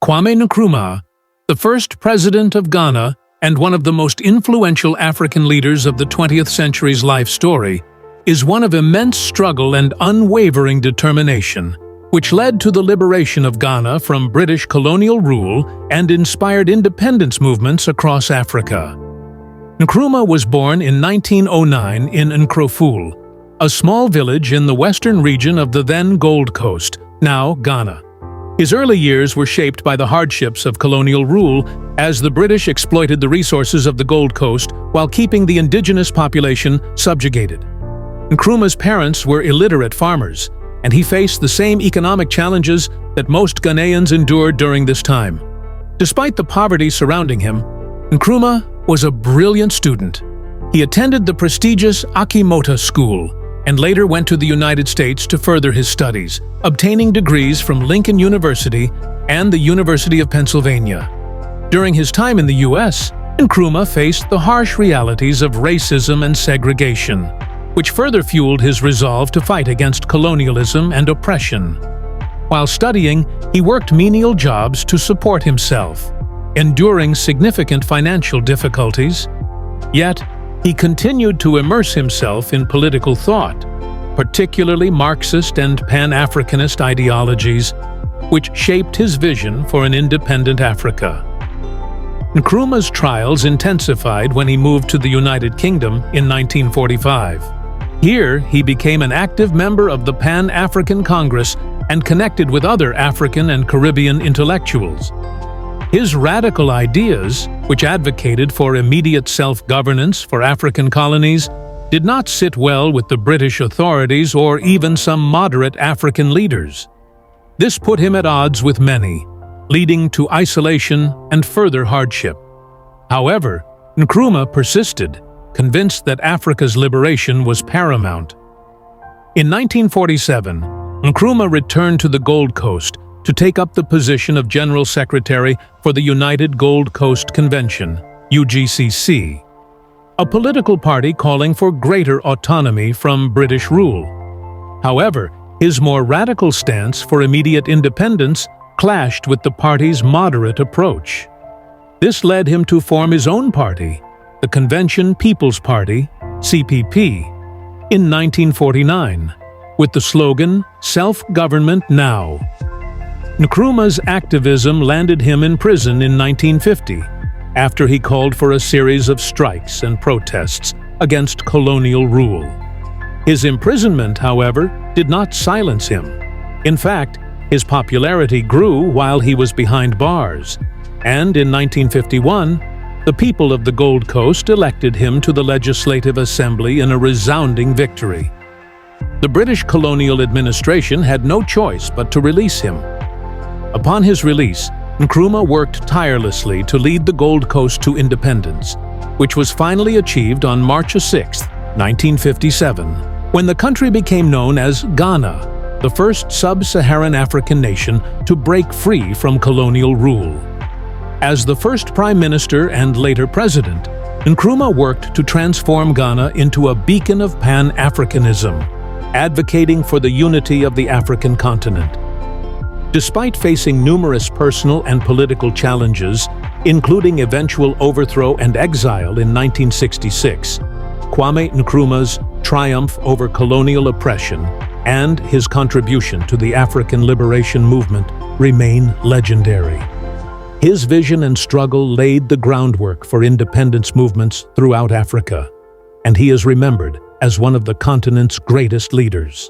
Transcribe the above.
Kwame Nkrumah, the first president of Ghana and one of the most influential African leaders of the 20th century's life story, is one of immense struggle and unwavering determination, which led to the liberation of Ghana from British colonial rule and inspired independence movements across Africa. Nkrumah was born in 1909 in Nkroful, a small village in the western region of the then Gold Coast, now Ghana. His early years were shaped by the hardships of colonial rule as the British exploited the resources of the Gold Coast while keeping the indigenous population subjugated. Nkrumah's parents were illiterate farmers, and he faced the same economic challenges that most Ghanaians endured during this time. Despite the poverty surrounding him, Nkrumah was a brilliant student. He attended the prestigious Akimota School and later went to the United States to further his studies, obtaining degrees from Lincoln University and the University of Pennsylvania. During his time in the U.S., Nkrumah faced the harsh realities of racism and segregation, which further fueled his resolve to fight against colonialism and oppression. While studying, he worked menial jobs to support himself, enduring significant financial difficulties. Yet, he continued to immerse himself in political thought, particularly Marxist and Pan-Africanist ideologies, which shaped his vision for an independent Africa. Nkrumah's trials intensified when he moved to the United Kingdom in 1945. Here, he became an active member of the Pan-African Congress and connected with other African and Caribbean intellectuals. His radical ideas, which advocated for immediate self-governance for African colonies, did not sit well with the British authorities or even some moderate African leaders. This put him at odds with many, leading to isolation and further hardship. However, Nkrumah persisted, convinced that Africa's liberation was paramount. In 1947, Nkrumah returned to the Gold Coast to take up the position of General Secretary for the United Gold Coast Convention, UGCC, a political party calling for greater autonomy from British rule. However, his more radical stance for immediate independence clashed with the party's moderate approach. This led him to form his own party, the Convention People's Party, CPP, in 1949, with the slogan, "Self-Government Now." Nkrumah's activism landed him in prison in 1950, after he called for a series of strikes and protests against colonial rule. His imprisonment, however, did not silence him. In fact, his popularity grew while he was behind bars, and in 1951, the people of the Gold Coast elected him to the Legislative Assembly in a resounding victory. The British colonial administration had no choice but to release him. Upon his release, Nkrumah worked tirelessly to lead the Gold Coast to independence, which was finally achieved on March 6, 1957, when the country became known as Ghana, the first sub-Saharan African nation to break free from colonial rule. As the first prime minister and later president, Nkrumah worked to transform Ghana into a beacon of Pan-Africanism, advocating for the unity of the African continent. Despite facing numerous personal and political challenges, including eventual overthrow and exile in 1966, Kwame Nkrumah's triumph over colonial oppression and his contribution to the African liberation movement remain legendary. His vision and struggle laid the groundwork for independence movements throughout Africa, and he is remembered as one of the continent's greatest leaders.